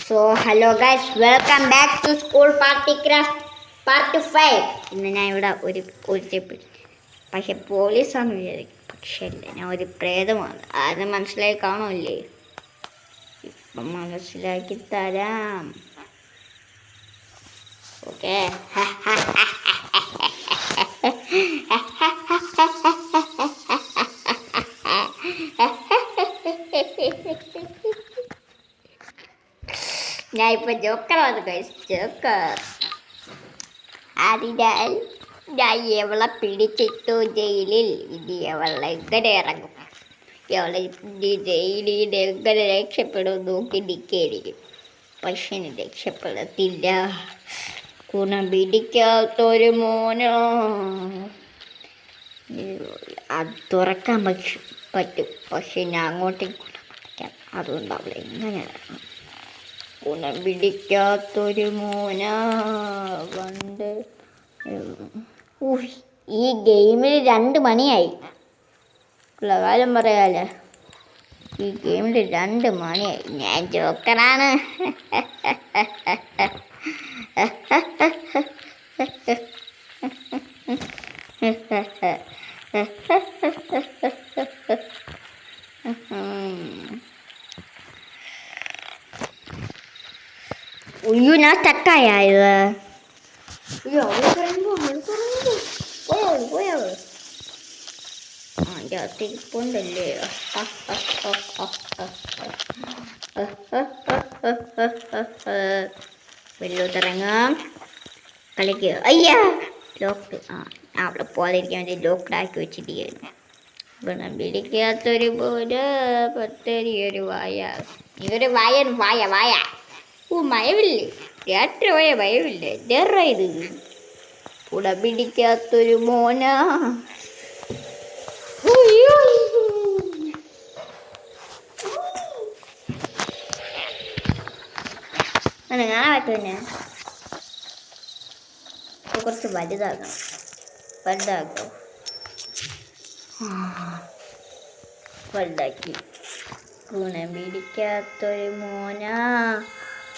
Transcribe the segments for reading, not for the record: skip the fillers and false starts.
So hello guys, welcome back to School Party Craft Part 5. ഇന്ന് ഞാൻ ഇവിടെ ഒരു പക്ഷെ പോലീസാന്ന് വിചാരിക്കും. പക്ഷെ അല്ല, ഞാൻ ഒരു പ്രേതമാണ്. ആരും മനസ്സിലായി കാണുമല്ലേ? ഇപ്പം മനസ്സിലാക്കി തരാം. ഓക്കെ. ഞാൻ ഇപ്പൊ ജോക്കറാണ് ഗൈസ്, ജോക്കർ. അതിനാൽ ഞാൻ എവളെ പിടിച്ചിട്ടു ജയിലിൽ. ഇനി എവളെ എങ്ങനെ ഇറങ്ങും, എവളെ ജയിലിൽ എങ്ങനെ രക്ഷപ്പെടും നോക്കി നിൽക്കുകയായിരിക്കും. പക്ഷെ ഇനി രക്ഷപ്പെടത്തില്ല. ഗുണം പിടിക്കാത്തൊരു മോനോ. അത് തുറക്കാൻ പറ്റും, പക്ഷെ ഞാൻ അങ്ങോട്ടേക്ക് അതുകൊണ്ട് അവളെ എങ്ങനെ ഇറങ്ങും. ഗുണം പിടിക്കാത്തൊരു മോന പണ്ട്. ഈ ഗെയിമിൽ 2 മണിയായി. ഉള്ള കാലം പറയാലോ, ഈ ഗെയിമിൽ 2 മണിയായി. ഞാൻ ജോക്കറാണ്. ഉയ്യോ, ഞാൻ സ്റ്റക്കായത്. തിരിപ്പുണ്ടല്ലേ. വെള്ളത്തിറങ്ങാം, കളിക്കുക. അയ്യാ, ലോക്ക്. അവിടെ പോകാതിരിക്കാൻ വേണ്ടി ലോക്ക്ഡാക്കി വെച്ചിരിക്കുന്നു. ഗുണം പിടിക്കാത്തൊരു പോലെ പത്തരിയൊരു വായ. നീ ഒരു വായൻ വായ വായ. മയമില്ലേ, രാത്രി പോയ മയമില്ലേ. ഡെറ ഇത് ഗുണം പിടിക്കാത്തൊരു മോന. കാണാൻ പറ്റുന്നെ. കുറച്ച് വലുതാക്കണം. വലുതാക്കി. ഗുണം പിടിക്കാത്തൊരു മോന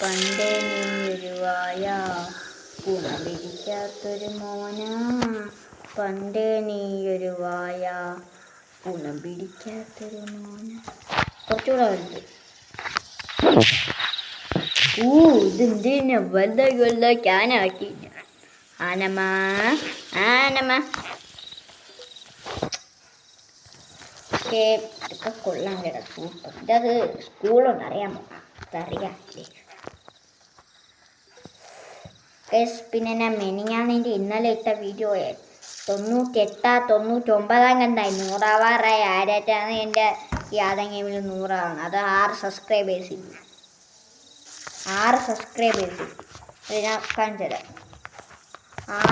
പണ്ടേ നീയൊരു വായ. ഗുണം പിടിക്കാത്തൊരു മോന പണ്ടേ നീയൊരു വായ. ഗുണം പിടിക്കാത്തൊരു മോന. കുറച്ചുകൂടെ വലുത്. ഇതെന്തിനാ വലുതാക്കി ആനാക്കി. ആനമ്മ ഇതൊക്കെ കൊള്ളാൻ കേട്ടോ, സൂപ്പർ. ഇതത് സ്കൂളുണ്ട്, അറിയാമോ? അതറിയാല്ലേ. പിന്നെ ഞാൻ മെനിഞ്ഞാന്നിൻ്റെ ഇന്നലെ ഇട്ട വീഡിയോ 98 99 കണ്ടായി. 100 ആരായിട്ടാണ് എൻ്റെ ഈ ആദെങ്കിലും 100 അത് 6 സബ്സ്ക്രൈബേഴ്സിൽ. 6 സബ്സ്ക്രൈബേഴ്സിൽ ഞാൻ കാണിച്ചു തരാം.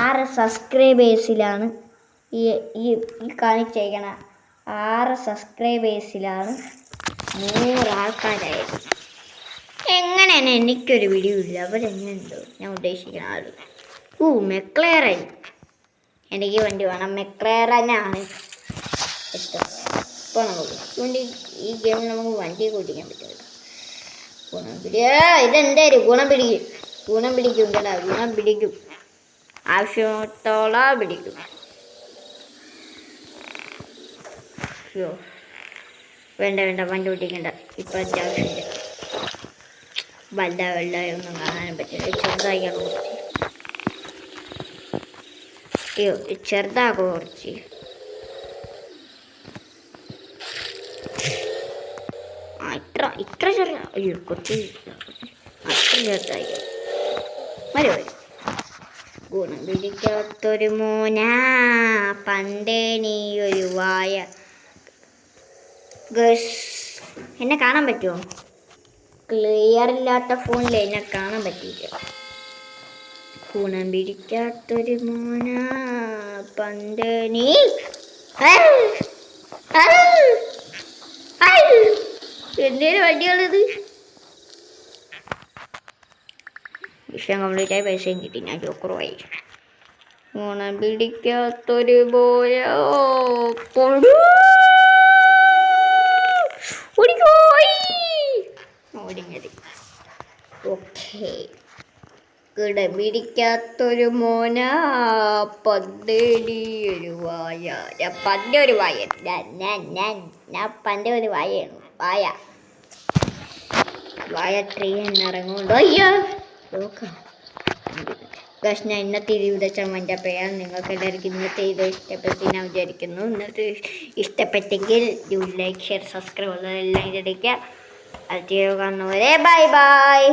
6 സബ്സ്ക്രൈബേഴ്സിലാണ് ഈ കാണിച്ചേക്കണ 6 സബ്സ്ക്രൈബേഴ്സിലാണ് 100 ആൾക്കാരായത്. എങ്ങനെയാണ് എനിക്കൊരു വീഡിയോ ഇല്ല, അവരെങ്ങനെയുണ്ടോ ഞാൻ ഉദ്ദേശിക്കുന്ന ആൾ. മെക്ലേറൻ. എനിക്ക് വണ്ടി വേണം, മെക്ലേറനാണ് ഇഷ്ടം. ഇപ്പോൾ നമുക്ക് ഈ ഗെയിമിൽ നമുക്ക് വണ്ടി ഓടിക്കാൻ പറ്റില്ല. ഇതെന്തായാലും ഗുണം പിടിക്കും കേട്ടാ. ഗുണം പിടിക്കും, ആവശ്യത്തോളം പിടിക്കും. അയ്യോ, വേണ്ട വണ്ടി ഓടിക്കണ്ട. ഇപ്പം അത്യാവശ്യമില്ല. വലുതായൊന്നും കാണാനും പറ്റില്ല. ചെറുതായിക്കാണ് കുറച്ച്. അയ്യോ, ചെറുതാക്കോ കുറച്ച്. ഇത്ര ചെറുതാ. അയ്യോ, കുറച്ച് അത്ര ചെറുതായി മതി. ഗുണം പിടിക്കാത്തൊരു മോന പണ്ടേ നീയൊരു വായ. എന്നെ കാണാൻ പറ്റുമോ? ക്ലിയർ ഇല്ലാത്ത ഫോണിൽ എന്നെ കാണാൻ പറ്റിയില്ല. ഗുണം പിടിക്കാത്തൊരു മോന പണ്ടേ നീ. എന്തേലും വണ്ടിയാണിത്. വിഷയം കംപ്ലീറ്റ് ആയി, പൈസയും കിട്ടി. ഞാൻ ജോക്കറുമായി. ഗുണം പിടിക്കാത്തൊരു പോയോ ഓടിക്കോയി. ഓടിങ്ങത് ഓക്കെ. കിടപിടിക്കാത്തൊരു മോന പന്തേടി ഒരു വായ. ഞാൻ പണ്ട് ഒരു വായ ഞാൻ പണ്ട് ഒരു വായയാണ്. വായ ട്രീ എന്നിറങ്ങുന്നുണ്ടോ? അയ്യോ നോക്കാം. ഞാൻ ഇന്നത്തെ ഇവിടെ ചമ്മൻ്റെ പേരാണ്. നിങ്ങൾക്ക് എല്ലാവർക്കും ഇന്നത്തെ ഇത് ഇഷ്ടപ്പെട്ട് ഞാൻ വിചാരിക്കുന്നു. ഇന്നത്തെ ഇഷ്ടപ്പെട്ടെങ്കിൽ ലൈക്ക് ഷെയർ സബ്സ്ക്രൈബ് എല്ലാം ഇടയ്ക്ക് അത് കാണുന്നവരെ ബൈ ബൈ.